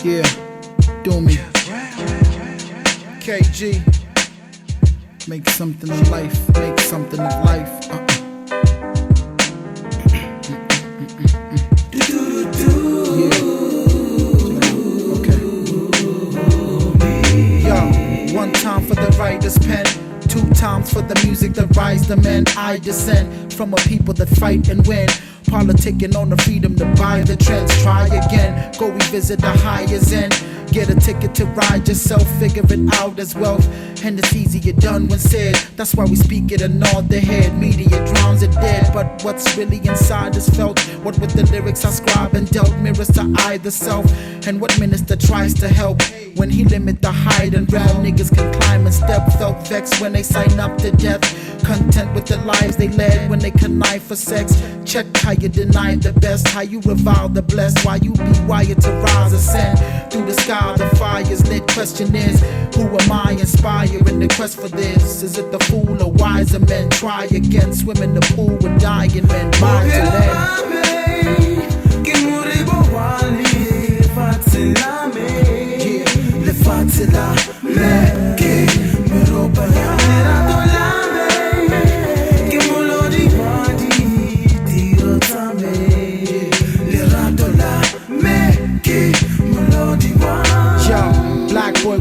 Yeah, do me. KG. Make something of life, make something of life. One time for the writer's pen, two times for the music that rise the men. I descend from a people that fight and win, politicking on the freedom to buy the trends. Try again, go revisit the highest end. Get a ticket to ride yourself, figure it out as wealth. And it's easier done when said. That's why we speak it and nod the head. Media drowns it dead, but what's really inside is felt. What with the lyrics I scribe and dealt mirrors to either self. And what minister tries to help when he limit the height and realm. Niggas can climb and step, felt vexed when they sign up to death. Content with the lives they led when they connive for sex. Check how you deny the best, how you revile the blessed, why you be wired to rise ascend. Through the sky the fire's lit. Question is, who am I inspiring the quest for this? Is it the fool or wiser men? Try again, swim in the pool with dying men. Mind to them.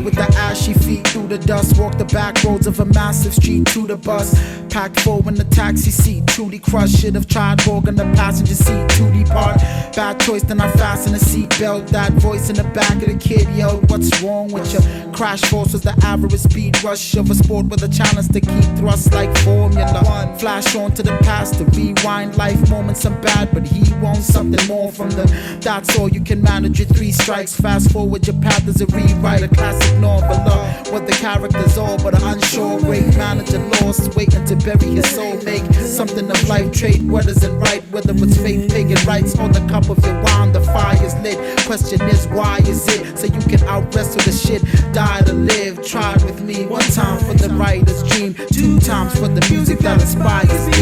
With the ashy feet through the dust, walk the back roads of a massive street to the bus. Packed full in the taxi seat, truly crushed. Should have tried Borg in the passenger seat to depart. Bad choice, then I fastened the seatbelt. That voice in the back of the kid yelled, "What's wrong with you?" Crash force was the average speed rush of a sport with a challenge to keep thrust like Formula One. Flash on to the past to rewind life moments. Some bad, but he wants something more from the. That's all you can manage with 3 strikes. Fast forward your path is a rewrite, a classic novel of what the characters are, but an unsure great manager lost, waiting to bury his soul. Make something of life, trade what isn't right, whether it's faith, pagan rights, on the cup of your wine. The fire's lit. Question is, why is it? So you can out wrestle the shit, die to live. Try it with me. 1 time for the writer's dream, 2 times for the music that inspires me.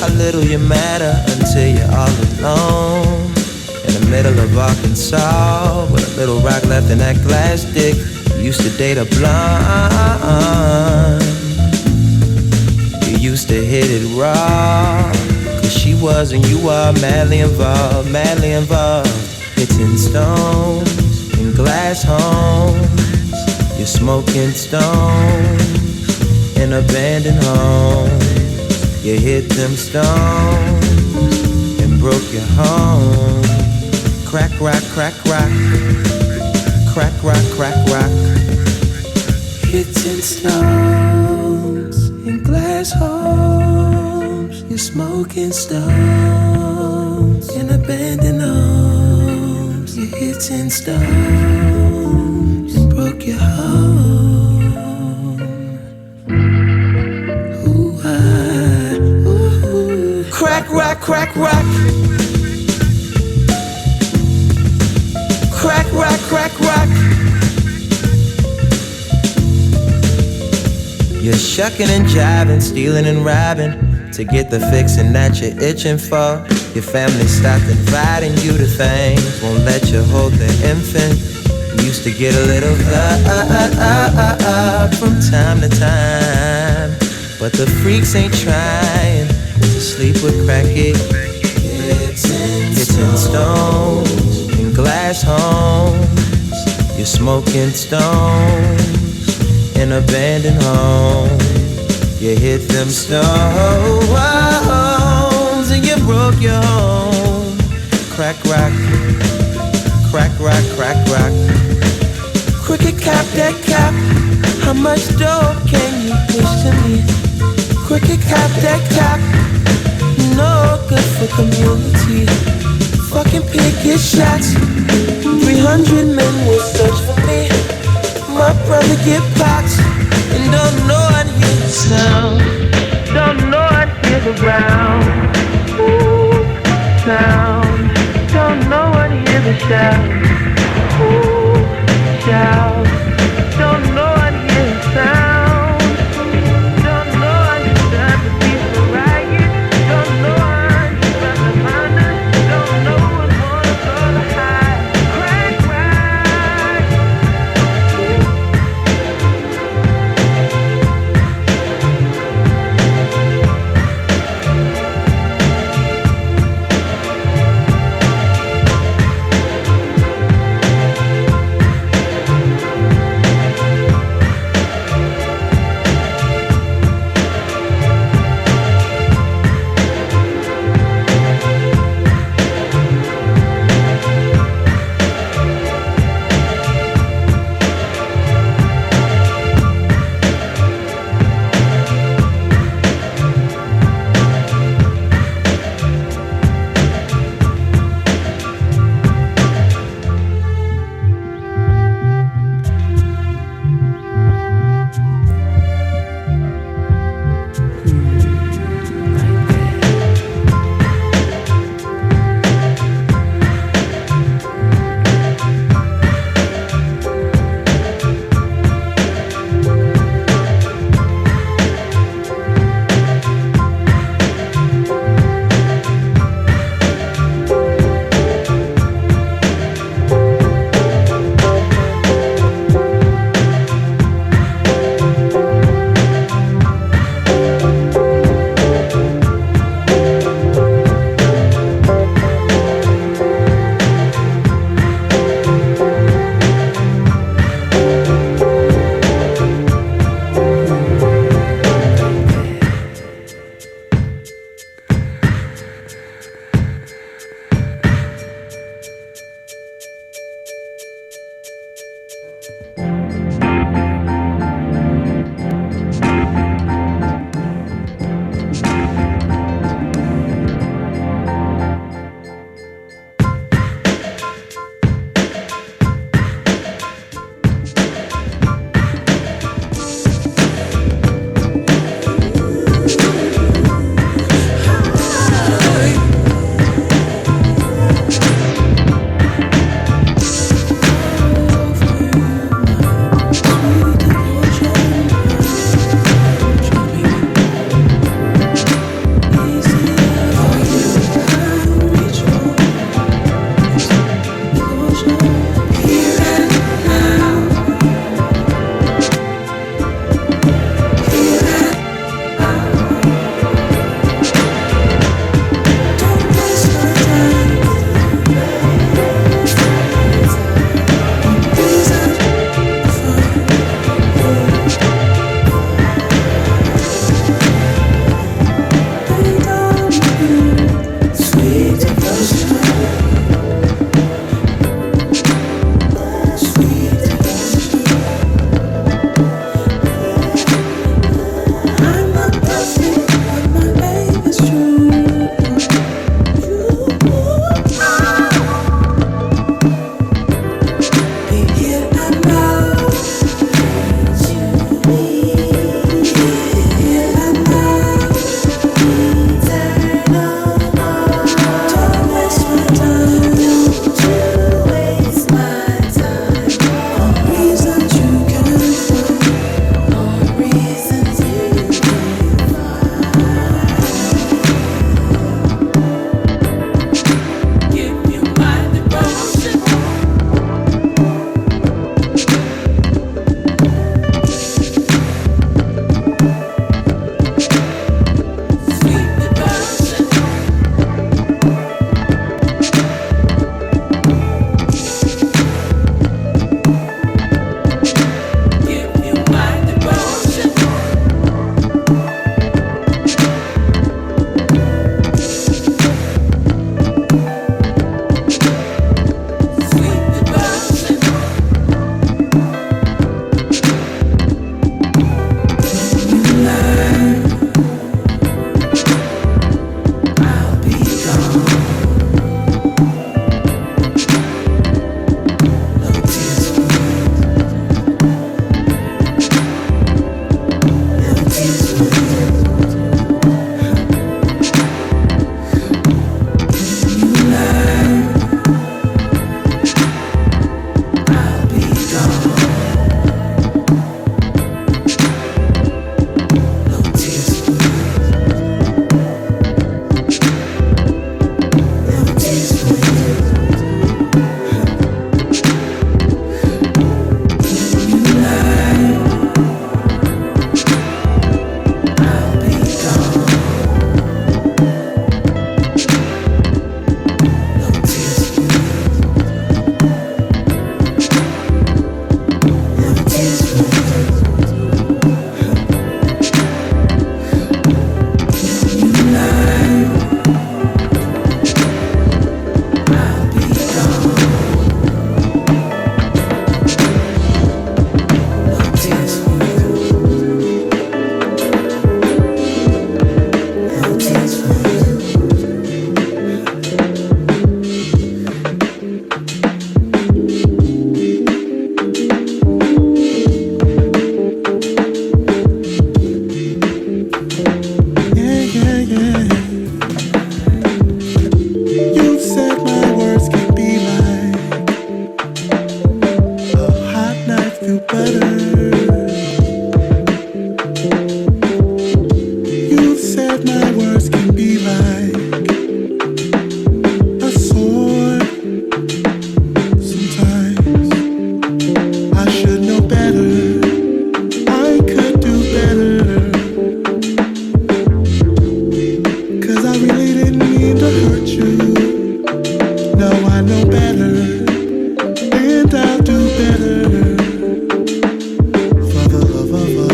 How little you matter until you're all alone in the middle of Arkansas with a little rock left in that glass dick. You used to date a blonde. You used to hit it raw, cause she was and you are madly involved, madly involved. Hitting stones in glass homes. You're smoking stones in abandoned homes. You hit them stones and broke your home. Crack, rock, crack, rock. Crack, rock, crack, rock. Hitting stones in glass homes. You're smoking stones in abandoned homes. You're hitting stones and broke your home. Crack, rock, crack, rock. Crack, rock, crack, rock. You're shucking and jiving, stealing and robbing to get the fixin' that you're itching for. Your family stopped inviting you to things, won't let you hold the infant. You used to get a little from time to time, but the freaks ain't trying to sleep with crackhead. Hitting stones in glass homes. You're smoking stones in abandoned homes. You hit them stones and you broke your home. crack rock. Crack rock, crack rock. Cricket cap that cap. How much dough can you push to me? Cricket cap that cap. No good for community. Fucking pick your shots. 300 men will search for me. My brother get popped. And don't know I'd hear the sound. Don't know I'd hear the round. Ooh, sound. Don't know I'd hear the shout. Ooh, shout. Don't know I'd hear the sound. Don't know I'd hear the peaceful riot. Don't know I'd hear the minor. Don't know I'd wanna go to high. Crack, crack. my words can be like a sword. Sometimes I should know better. I could do better. 'Cause I really didn't mean to hurt you. Now I know better, and I'll do better for the love of us.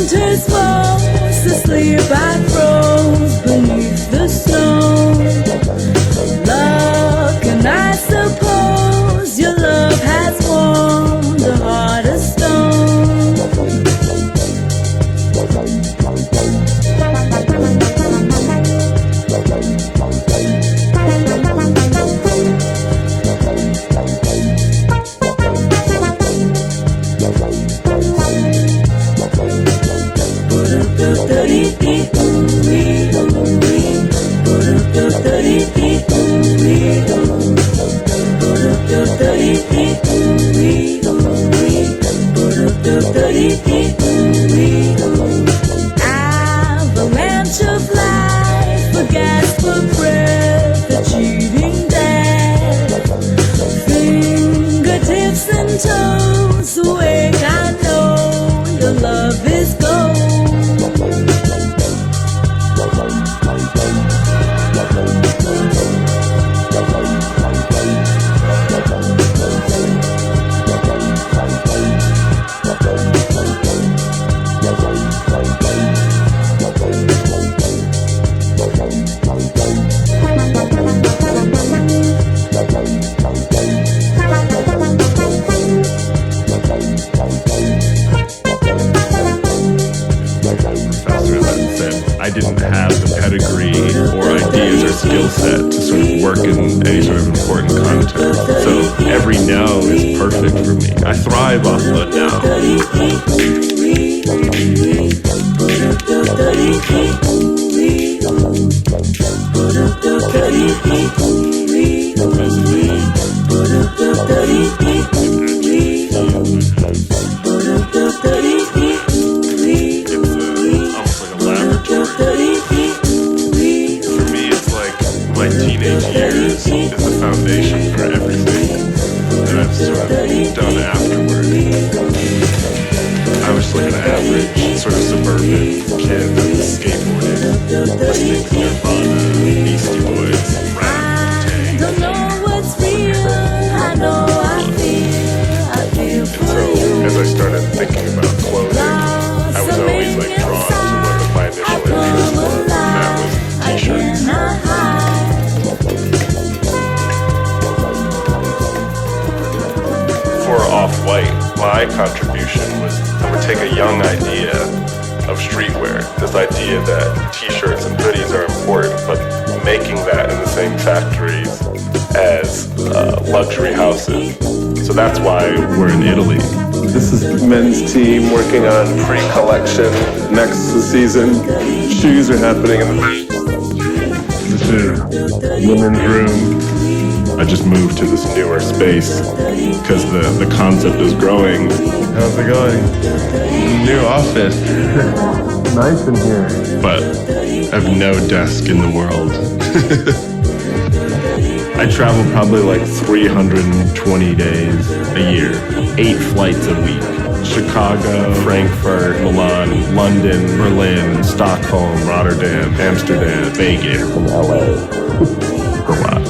winter's falls asleep, I froze beneath the snow. Luck, and I suppose your love has warmed the heart of stone. Avalanche of life, a gasp for breath, a cheating death. Fingertips and toes awake, I know your love is gold. I didn't have the pedigree or ideas or skill set to sort of work in any sort of important context. So every no is perfect for me. I thrive off a no. Years is the foundation for everything that I've sort of done afterward. I was like an average sort of suburban kid that was skateboarding, listening to Nirvana, Beastie Boys, rap, Tank. Don't know what's real, I know I feel for you. As I started thinking about clothing, I was always like drawn to what my initial interests were, and that was t-shirts. For Off-White, my contribution was I would take a young idea of streetwear, this idea that t-shirts and hoodies are important, but making that in the same factories as luxury houses. So that's why we're in Italy. This is the men's team working on pre-collection next season. Shoes are happening in the back. This is women's room. I just moved to this newer space because the concept is growing. How's it going? New office. Nice in here. But I have no desk in the world. I travel probably like 320 days a year, 8 flights a week. Chicago, Frankfurt, Milan, London, Berlin, Stockholm, Rotterdam, Amsterdam, Vegas, and LA. A lot.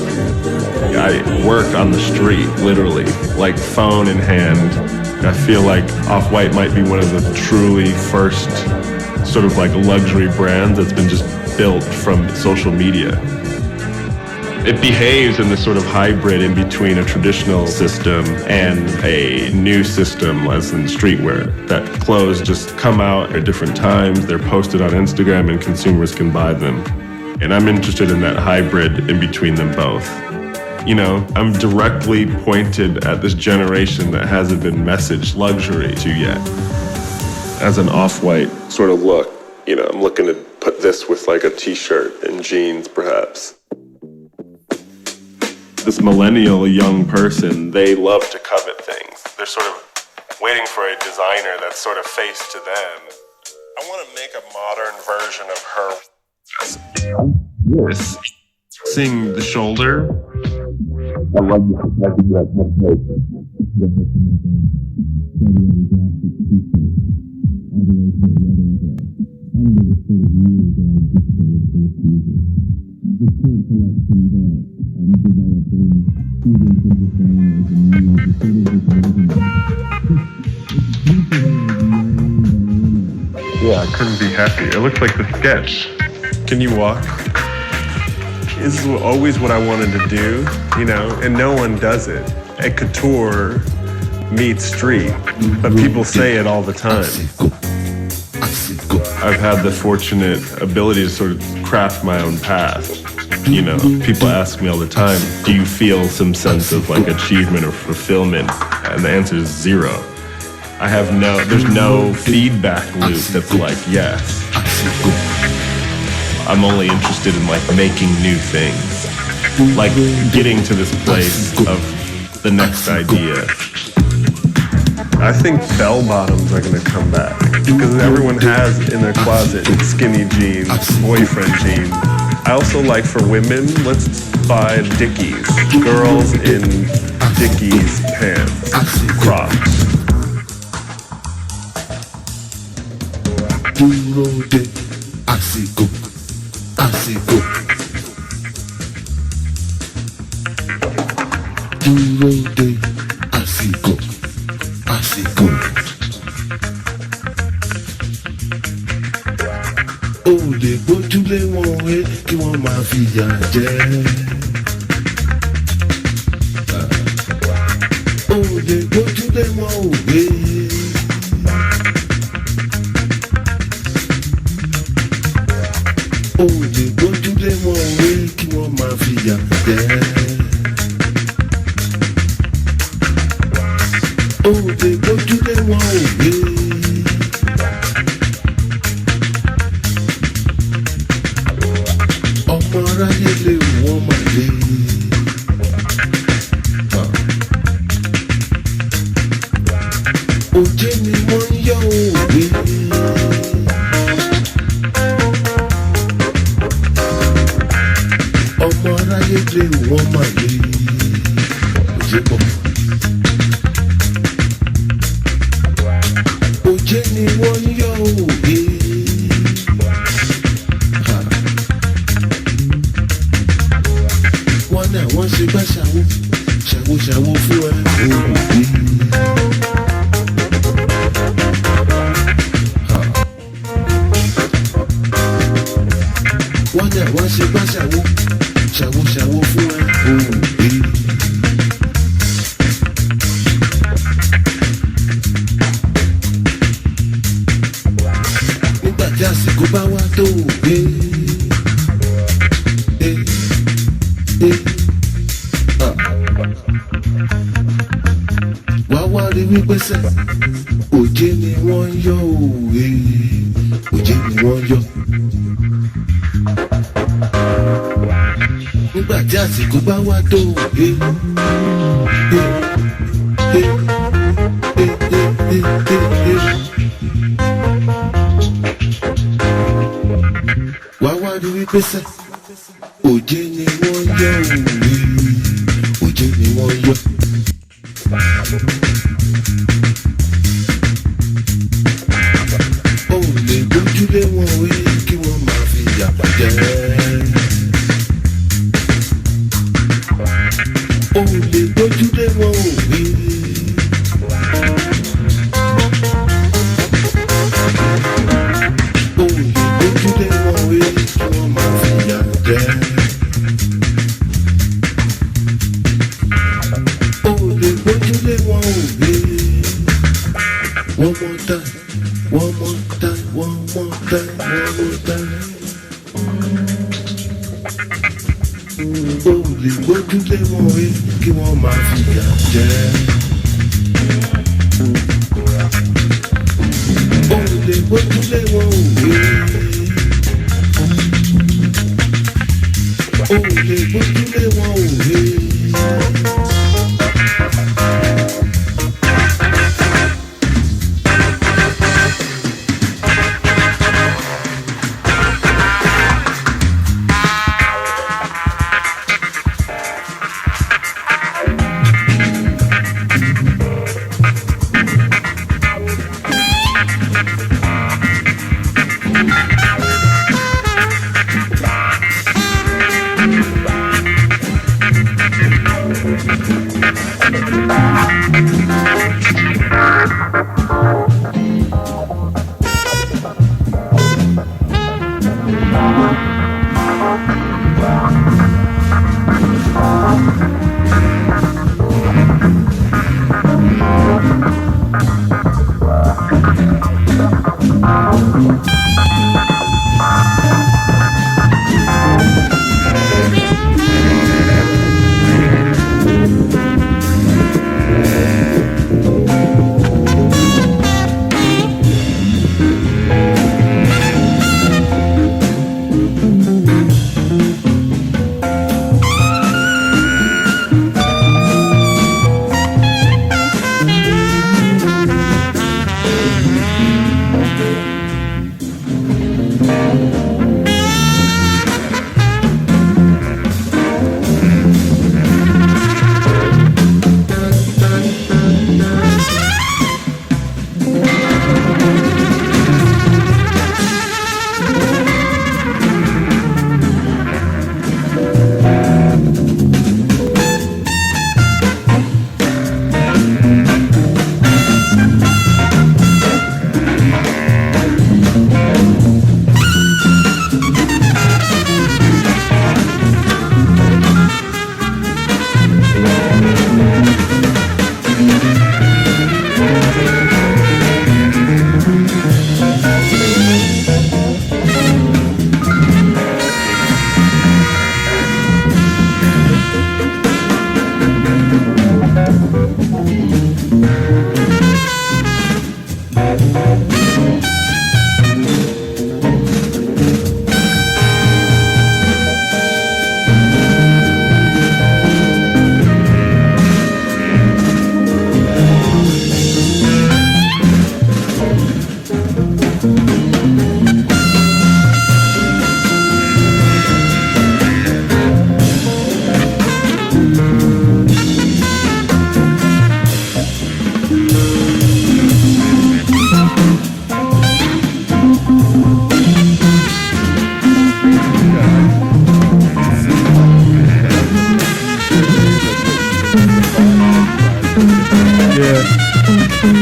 I work on the street, literally, like phone in hand. I feel like Off-White might be one of the truly first sort of like luxury brands that's been just built from social media. It behaves in this sort of hybrid in between a traditional system and a new system, as in streetwear, that clothes just come out at different times, they're posted on Instagram and consumers can buy them. And I'm interested in that hybrid in between them both. You know, I'm directly pointed at this generation that hasn't been messaged luxury to yet. As an Off-White sort of look, you know, I'm looking to put this with like a t-shirt and jeans, perhaps. This millennial young person, they love to covet things. They're sort of waiting for a designer that's sort of face to them. I want to make a modern version of her. Yes. Seeing the shoulder. I love that. Yeah, I couldn't be happier. It looked like the sketch. Can you walk? This is always what I wanted to do, you know, and no one does it. A couture meets street, but people say it all the time. I've had the fortunate ability to sort of craft my own path. You know, people ask me all the time, do you feel some sense of like achievement or fulfillment? And the answer is zero. There's no feedback loop that's like, yes. I'm only interested in like making new things. Like getting to this place of the next idea. I think bell bottoms are gonna come back because everyone has in their closet skinny jeans, boyfriend jeans. I also like for women, let's buy Dickies. Girls in Dickies pants, Crocs. Ó lè gbójúlé wọn wé kí wọ́n máa fìyà jẹ. Ó lè gbójúlé wọn wé. Ó lè gbójúlé wọn wé kí wọ́n máa fìyà jẹ. Ó lè gbójúlé wọn wé. Ọmọ aráyé lè wọ́n máa lé. Òjé ni wọ́n ń yọ òwe. Ọmọ aráyé lè wọ́n máa lé. Òjé pọ̀. Òjé ni wọ́n ń yọ òwe. Wọ́n náà wọ́n ṣe gbá ṣàwó fún ẹ òbí. Wọ́n náà wọ́n ṣe gbá ṣàwó fún ẹ òbí. Nígbà tí àsìkò bá wá tó òbí. Wá wá rí wípé sẹ́, òjé ni wọ́n yọ òwe, òjé ni wọ́n yọ. Nígbà tí àsìkò bá wá tó òwe. Wá wá rí wípé sẹ́, òjé ni wọ́n yọ òwe, òjé ni wọ́n yọ. Ó lè gbójúlé wọn wé kí wọ́n máa fi yàgbà jẹ. Ó lè gbójúlé wọn wé. Ó lè gbójúlé wọn wé kí wọ́n máa fi yàgbà jẹ. Ó lè gbójúlé wọn wé. One more time, one more time, one more time, one more time. Ó lè gbójúlé wọn wé kí wọ́n máa fìyà jẹ. Ó lè gbójúlé wọn wé. Ó lè gbójúlé wọn wé.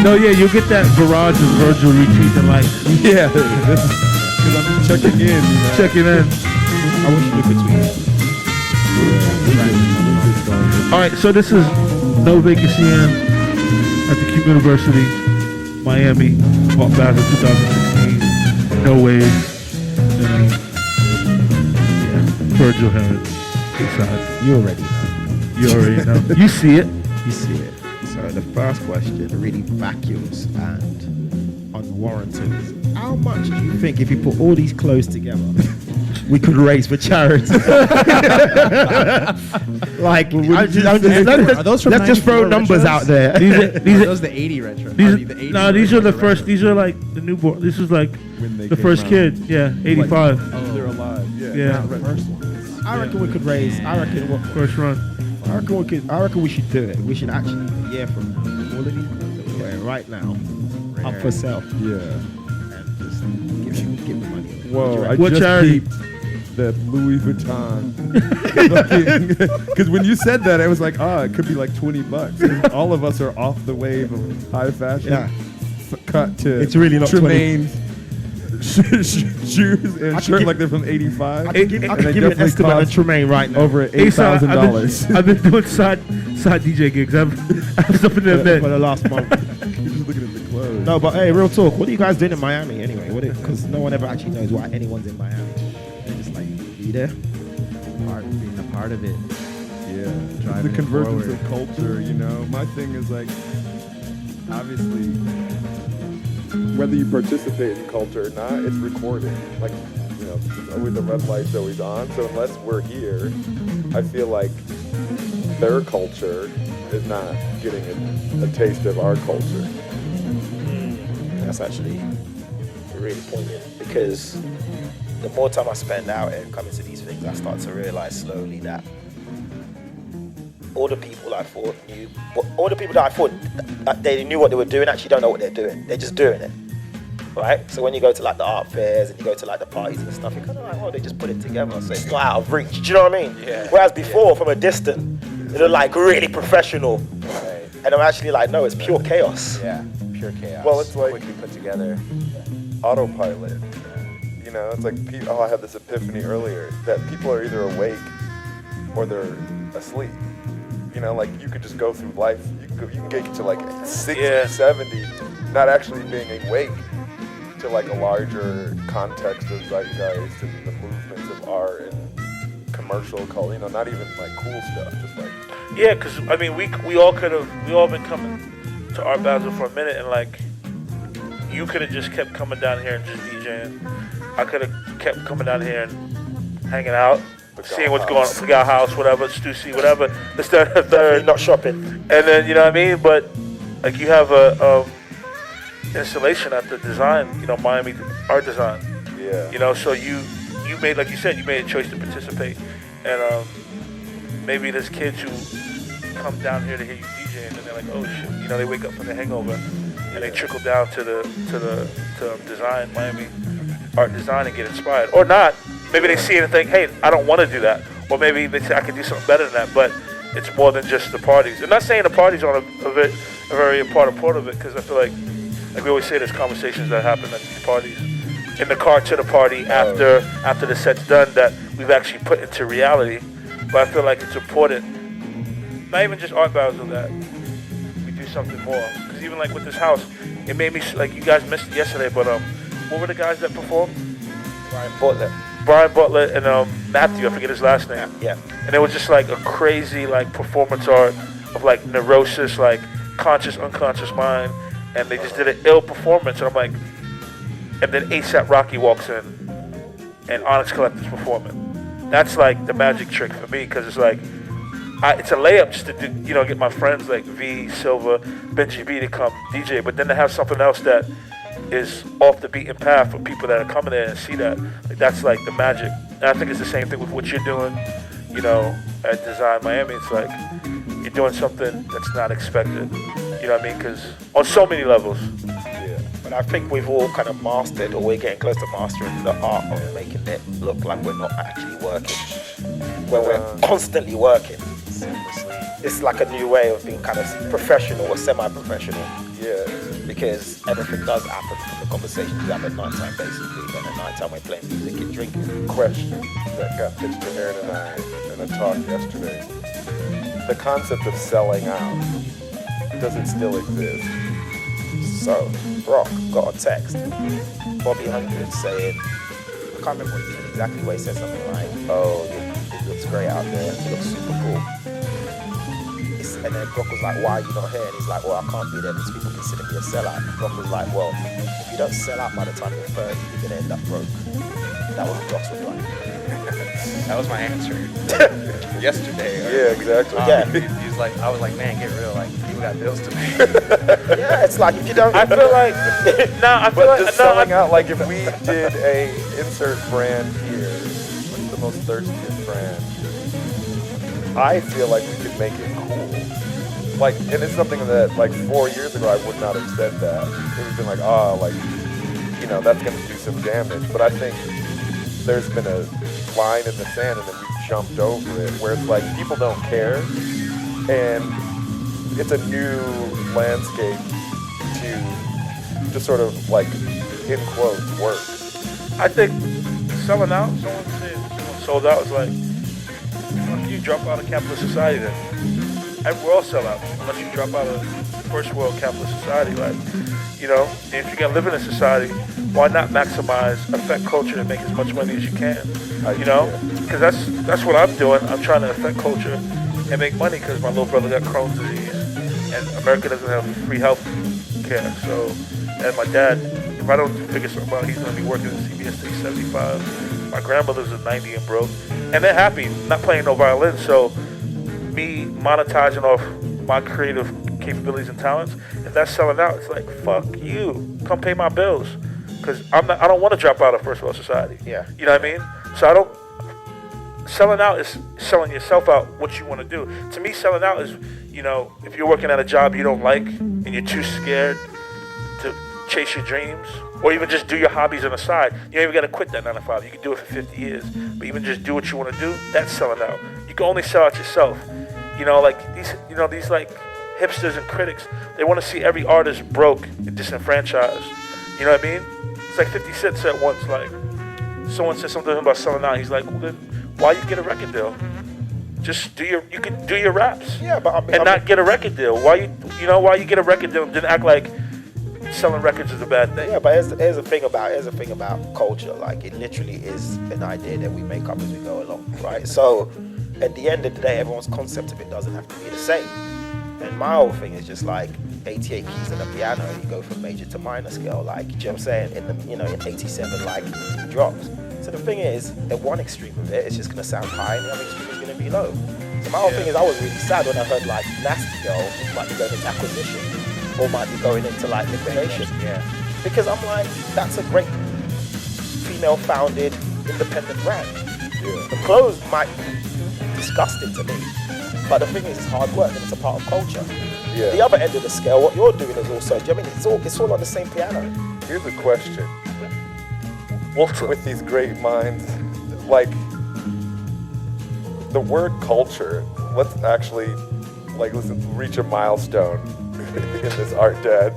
No, yeah, you'll get that garage with Virgil retweeting like, Yeah, because I'm checking in. You know? checking in. I wish you could tweet. All right, so this is No Vacancy In at the Cube University, Miami, Art Basel 2016. No Wave. Virgil Herod inside. You already know. You already know. You see it. You see it. So the first question really vacuums and unwarranted. How much do you think if you put all these clothes together, we could raise for charity? Like, let's just throw numbers retros? out there. These Are those the 80 retro? these are the first. These are like the newborn. This is like When they the came first out. kid. Yeah, 85. They're alive. Yeah. Not the first ones. I reckon we could raise. I reckon First run. I reckon we should do it. We should actually, a year from now, all of these clothes that we're wearing right now, up for sale, Yeah. and just give the money away. Whoa, I What just charity? peeped that Louis Vuitton. Because when you said that, I was like, it could be like $20. 'Cause all of us are off the wave of high fashion. Yeah. Cut to It's really not Tremaine shoes and I shirt could like they're from '85. I can give they you an definitely estimate on cost Tremaine right now. over $8,000. I've been doing side DJ gigs. I've stuff in the for net. the last month. You're just looking at the clothes. No, but hey, real talk. What are you guys doing in Miami anyway? Because no one ever actually knows why anyone's in Miami. They're just like, be there. Being a part of it. Yeah, Driving the it convergence forward. of culture, you know. My thing is like, obviously, whether you participate in culture or not, it's recorded. Like, you know, the red light's always on. So unless we're here, I feel like their culture is not getting a taste of our culture. That's actually really poignant, because the more time I spend out here coming to these things, I start to realize slowly that all the people I thought knew, all the people that I thought that they knew what they were doing actually don't know what they're doing. They're just doing it, right? So when you go to like the art fairs and you go to like the parties and stuff, you're kind of like, oh, they just put it together, so it's not out of reach. Do you know what I mean? Yeah. Whereas before, from a distance, they're like really professional, Right. and I'm actually like, no, it's pure chaos. Yeah. Pure chaos. Well, it's like- quickly put together. Autopilot. You know, it's like, I had this epiphany earlier that people are either awake or they're asleep. You know, like you could just go through life. You can get to like 60, Yeah. 70, not actually being awake to like a larger context of zeitgeist and the movements of art and commercial culture. You know, not even like cool stuff, just like. Yeah, because I mean, we all been coming to Art Basel for a minute, and like, you could have just kept coming down here and just DJing. I could have kept coming down here and hanging out, seeing what's going on, the Gal House, whatever, Stussy, whatever. This, that, and the third. Not shopping. And then, you know what I mean? But, like, you have a installation at the design, you know, Miami Art Design. Yeah. You know, so you made, like you said, you made a choice to participate. And maybe there's kids who come down here to hear you DJ, and then they're like, oh shit, you know, they wake up from the hangover, and they trickle down to design, Miami Art Design, and get inspired. Or not. Maybe they see it and think, hey, I don't want to do that. Or maybe they say, I can do something better than that. But it's more than just the parties. I'm not saying the parties aren't a very important part of it, because I feel like we always say, there's conversations that happen at these parties, in the car to the party, after the set's done, that we've actually put into reality. But I feel like it's important, not even just Art Basel, that we do something more. Because even like with this house, it made me, like, you guys missed it yesterday, but what were the guys that performed? Brian Butler and Matthew, I forget his last name. Yeah. And it was just like a crazy like performance art of like neurosis, like conscious, unconscious mind. And they just did an ill performance. And I'm like, and then ASAP Rocky walks in and Onyx Collective's performing. That's like the magic trick for me, because it's like, it's a layup just to do, you know, get my friends like V, Silva, Benji B to come DJ, but then to have something else that is off the beaten path for people that are coming there and see that. Like, that's like the magic. And I think it's the same thing with what you're doing, you know, at Design Miami. It's like you're doing something that's not expected. You You know what I mean? Because on so many levels. Yeah. But I think we've all kind of mastered, or we're getting close to mastering the art of making it look like we're not actually working. When we're constantly working. It's like a new way of being kind of professional or semi-professional. Yeah. Because everything does happen from the conversations we have at night time, basically. And at night time we're playing music and drinking. Question that got pitched to Aaron and I in a talk yesterday. The concept of selling out, does it still exist? So, Rock got a text. Bobby 100 saying, I can't remember what he said exactly, where he said something like, oh, it looks great out there, it looks super cool. And then Brock was like, why are you not here? And he's like, well, I can't be there because people consider me a sellout. And Brock was like, well, if you don't sell out by the time you're 30, you're going to end up broke. That was Brock's reply. That was my answer yesterday. Yeah, exactly. He's like, I was like, man, get real. Like, people got bills to pay. Yeah, it's like if you don't. I feel like just selling out. Like if we did a insert brand here, what's the most thirstiest brand? I feel like we could make it cool. Like, and it's something that like 4 years ago I would not have said that. It would have been like, that's going to do some damage. But I think there's been a line in the sand and then we've jumped over it where it's like people don't care and it's a new landscape to sort of like, in quotes, work. I think selling out, someone said someone sold out is like, once you drop out of capitalist society then. We're all sellouts unless you drop out of first world capitalist society. Like, if you're gonna live in a society, why not maximize affect culture and make as much money as you can? Because that's what I'm doing. I'm trying to affect culture and make money because my little brother got Crohn's disease and America doesn't have free health care. So, and my dad, if I don't figure something out, he's gonna be working at CBS till he's 75. My grandmother's at 90 and broke, and they're happy, not playing no violin. So, me monetizing off my creative capabilities and talents, if that's selling out, it's like, fuck you, come pay my bills, because I don't want to drop out of first world society. Yeah. You know what I mean? So selling out is selling yourself out what you want to do. To me, selling out is, if you're working at a job you don't like and you're too scared to chase your dreams, or even just do your hobbies on the side. You don't even got to quit that 9 to 5. You can do it for 50 years, but even just do what you want to do, that's selling out. You can only sell out yourself. Like these like hipsters and critics, they want to see every artist broke and disenfranchised. You know what I mean? It's like 50 Cent said once, like, someone said something about selling out. He's like, well, then why you get a record deal? Just you can do your raps. Yeah, but not get a record deal. Why you get a record deal and then act like selling records is a bad thing? Yeah, but here's the thing about culture. Like, it literally is an idea that we make up as we go along, right? So, at the end of the day, everyone's concept of it doesn't have to be the same. And my whole thing is just like 88 keys on a piano, you go from major to minor scale. Like, do you know what I'm saying? In 87, like, drops. So the thing is, at one extreme of it, it's just gonna sound high, and the other extreme is gonna be low. So my whole thing is, I was really sad when I heard like Nasty Girl might be going into acquisition, or might be going into like liquidation. Yeah. Because I'm like, that's a great female-founded independent brand. Yeah. The clothes might be disgusting to me, but the thing is, it's hard work and it's a part of culture. Yeah. The other end of the scale, what you're doing is also, do you know what I mean? It's all on the same piano. Here's a question. With these great minds, like, the word culture, let's actually, reach a milestone in this art dad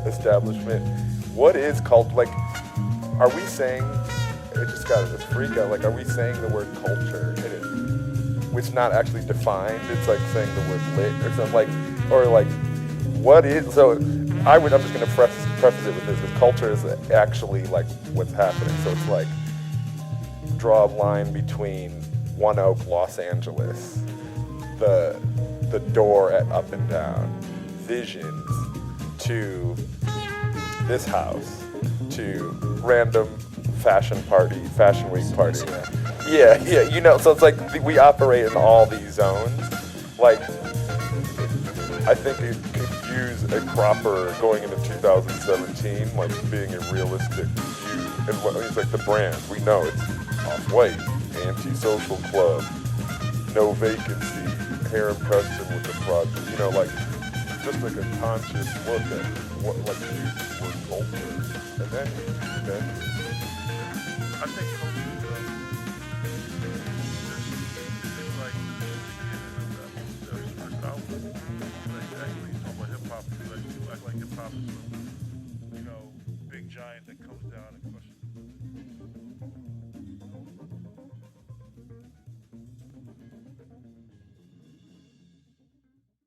establishment. What is culture? Like, are we saying, it just got this freak out, like, are we saying the word culture which not actually defined? It's like saying the word lit or something, what is, so I'm just going to preface it with this, because culture is actually like what's happening. So it's like, draw a line between One Oak, Los Angeles, the door at Up and Down, Visions, to this house, to random fashion week party. Yeah, so it's like we operate in all these zones. Like, I think it could use a proper, going into 2017, like being a realistic view. And it's like the brands, we know it's Off-White, Anti-Social Club, No Vacancy, Hair and Preston with the project, just like a conscious look at what like you were culture, and then I think culture is it's like the beginning of the super south. Like actually talking about hip hop, like you act like hip hop is some, big giant that comes down and